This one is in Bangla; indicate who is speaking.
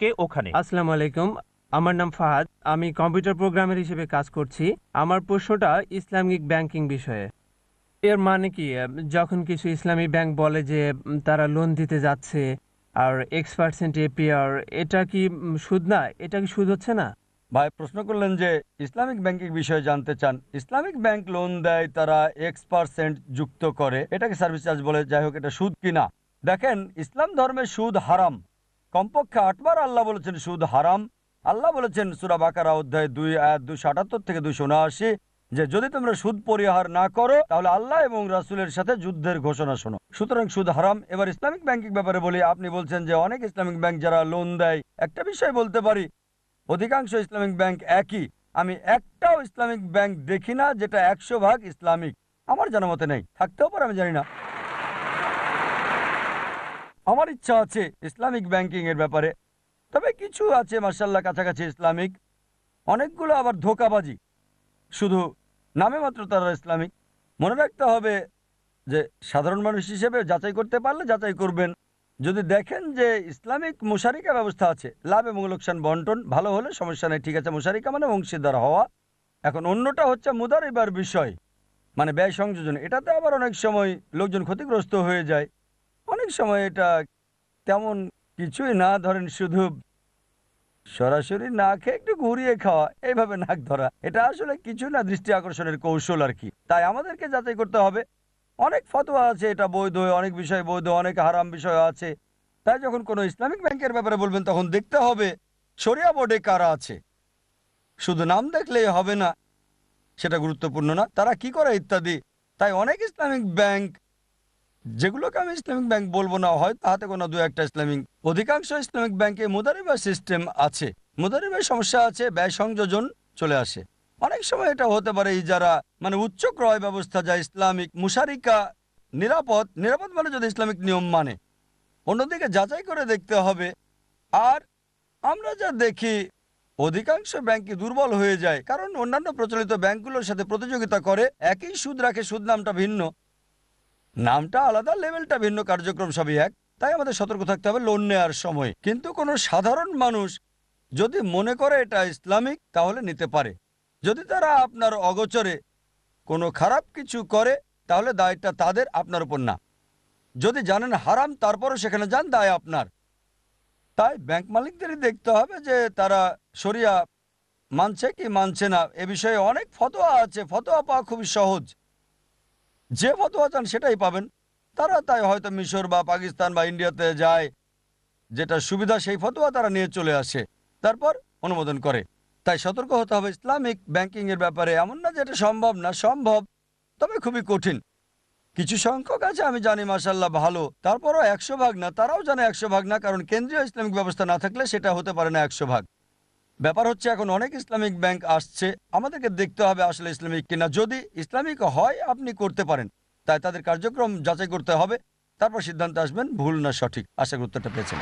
Speaker 1: থেকে ওখানে।
Speaker 2: আসসালামু আলাইকুম, আমার নাম ফাহাদ, আমি কম্পিউটার প্রোগ্রামার হিসেবে কাজ করছি। আমার প্রশ্নটা ইসলামিক ব্যাংকিং বিষয়ে। এর মানে কি, যখন কিছু ইসলামী ব্যাংক বলে যে তারা লোন দিতে যাচ্ছে আর X% APR, এটা কি সুদ না? এটা কি সুদ হচ্ছে না?
Speaker 3: ভাই প্রশ্ন করলেন যে ইসলামিক ব্যাংকিং বিষয়ে জানতে চান। ইসলামিক ব্যাংক লোন দেয়, তারা X% যুক্ত করে, এটাকে সার্ভিস চার্জ বলে। যাই হোক, এটা সুদ কিনা দেখেন, ইসলাম ধর্মে সুদ হারাম। কমপক্ষে 8 বার আল্লাহ বলেছেন সুদ হারাম। আল্লাহ বলেছেন সূরা বাকারা অধ্যায় 2 আয়াত 278 থেকে 279 যে যদি তোমরা সুদ পরিহার না করো তাহলে আল্লাহ এবং রাসূলের সাথে যুদ্ধের ঘোষণা শোনো। সুতরাং সুদ হারাম। এবার ইসলামিক ব্যাংকিং ব্যাপারে বলি। আপনি বলছেন যে অনেক ইসলামিক ব্যাংক যারা লোন দেয়, একটা বিষয় বলতে পারি, অধিকাংশ ইসলামিক ব্যাংক একই। আমি একটাও ইসলামিক ব্যাংক দেখি না যেটা 100% ইসলামিক। আমার জানা মতে নেই, থাকতেও পারে, আমি জানি না। আমার ইচ্ছা আছে ইসলামিক ব্যাংকিং এর ব্যাপারে, তবে কিছু আছে মাশাআল্লাহ কাছাকাছি ইসলামিক, অনেকগুলো আবার ধোঁকাবাজি, শুধু নামে মাত্র তারা ইসলামিক। মনে রাখতে হবে যে সাধারণ মানুষ হিসেবে যাচাই করতে পারলে যাচাই করবেন। যদি দেখেন যে ইসলামিক মুশারিকা ব্যবস্থা আছে, লাভ এবং লোকসান বন্টন, ভালো হলে সমস্যা নেই, ঠিক আছে। মুশারিকা মানে অংশীদার হওয়া। এখন অন্যটা হচ্ছে মুদারিবার বিষয়, মানে ব্যয় সংযোজন। এটাতে আবার অনেক সময় লোকজন ক্ষতিগ্রস্ত হয়ে যায়। অনেক সময় এটা তেমন কিছুই না, ধরেন শুধু সরাসরি না খেয়ে একটু ঘুরিয়ে খাওয়া, এইভাবে নাক ধরা, এটা আসলে কিছু না, দৃষ্টি আকর্ষণের কৌশল আর কি। তাই আমাদেরকে যাচাই করতে হবে। অনেক ফতোয়া আছে এটা বৈধ, অনেক বিষয় বৈধ, অনেক হারাম বিষয় আছে। তাই যখন কোনো ইসলামিক ব্যাংকের ব্যাপারে বলবেন তখন দেখতে হবে শরিয়া বোর্ডে কারা আছে। শুধু নাম দেখলেই হবে না, সেটা গুরুত্বপূর্ণ না, তারা কি করে ইত্যাদি। তাই অনেক ইসলামিক ব্যাংক, যেগুলোকে আমি ইসলামিক ব্যাংক বলবো না, হয় তাহাতে কোনো দু একটা ইসলামিক, অধিকাংশ ইসলামিক ব্যাংকে মুদারিবা সিস্টেম আছে। মুদারিবার সমস্যা আছে, ব্যয় সংযোজন চলে আসে। অনেক সময় এটা হতে পারে ইজারা, মানে উচ্চ ক্রয় ব্যবস্থা, যা ইসলামিক। মুশারিকা নিরাপদ, নিরাপদ মানে যদি ইসলামিক নিয়ম মানে। অন্যদিকে যাচাই করে দেখতে হবে। আর আমরা যা দেখি অধিকাংশ ব্যাংকই দুর্বল হয়ে যায়, কারণ অন্যান্য প্রচলিত ব্যাংকগুলোর সাথে প্রতিযোগিতা করে, একই সুদ রাখে, সুদ নামটা ভিন্ন, নামটা আলাদা, লেভেলটা ভিন্ন, কার্যক্রম সবই এক। তাই আমাদের সতর্ক থাকতে হবে লোন নেওয়ার সময়। কিন্তু কোনো সাধারণ মানুষ যদি মনে করে এটা ইসলামিক তাহলে নিতে পারে। যদি তারা আপনার অগোচরে কোনো খারাপ কিছু করে তাহলে দায়টা তাদের, আপনার উপর না। যদি জানেন হারাম তারপরও সেখানে যান, দায় আপনার। তাই ব্যাংক মালিকদেরই দেখতে হবে যে তারা শরিয়া মানছে কি মানছে না। এ বিষয়ে অনেক ফতোয়া আছে, ফতোয়া পাওয়া খুবই সহজ। যে ফতোয়া চান সেটাই পাবেন। তারা তাই হয়তো মিশর বা পাকিস্তান বা ইন্ডিয়াতে যায়, যেটা সুবিধা সেই ফতোয়া তারা নিয়ে চলে আসে, তারপর অনুমোদন করে। তাই সতর্ক হতে হবে ইসলামিক ব্যাংকিং এর ব্যাপারে। এমন না যে এটা সম্ভব না, সম্ভব, তবে খুবই কঠিন। কিছু সংখ্যক আছে আমি জানি মাশাআল্লাহ ভালো, তারপরও 100% না। তারাও জানে 100% না, কারণ কেন্দ্রীয় ইসলামিক ব্যবস্থা না থাকলে সেটা হতে পারে না 100%। ব্যাপার হচ্ছে এখন অনেক ইসলামিক ব্যাংক আসছে, আমাদেরকে দেখতে হবে আসলে ইসলামিক কিনা। যদি ইসলামিক হয় আপনি করতে পারেন, তাই তাদের কার্যক্রম যাচাই করতে হবে, তারপর সিদ্ধান্ত আসবেন ভুল না সঠিক। আশা করি উত্তরটা পেয়েছেন।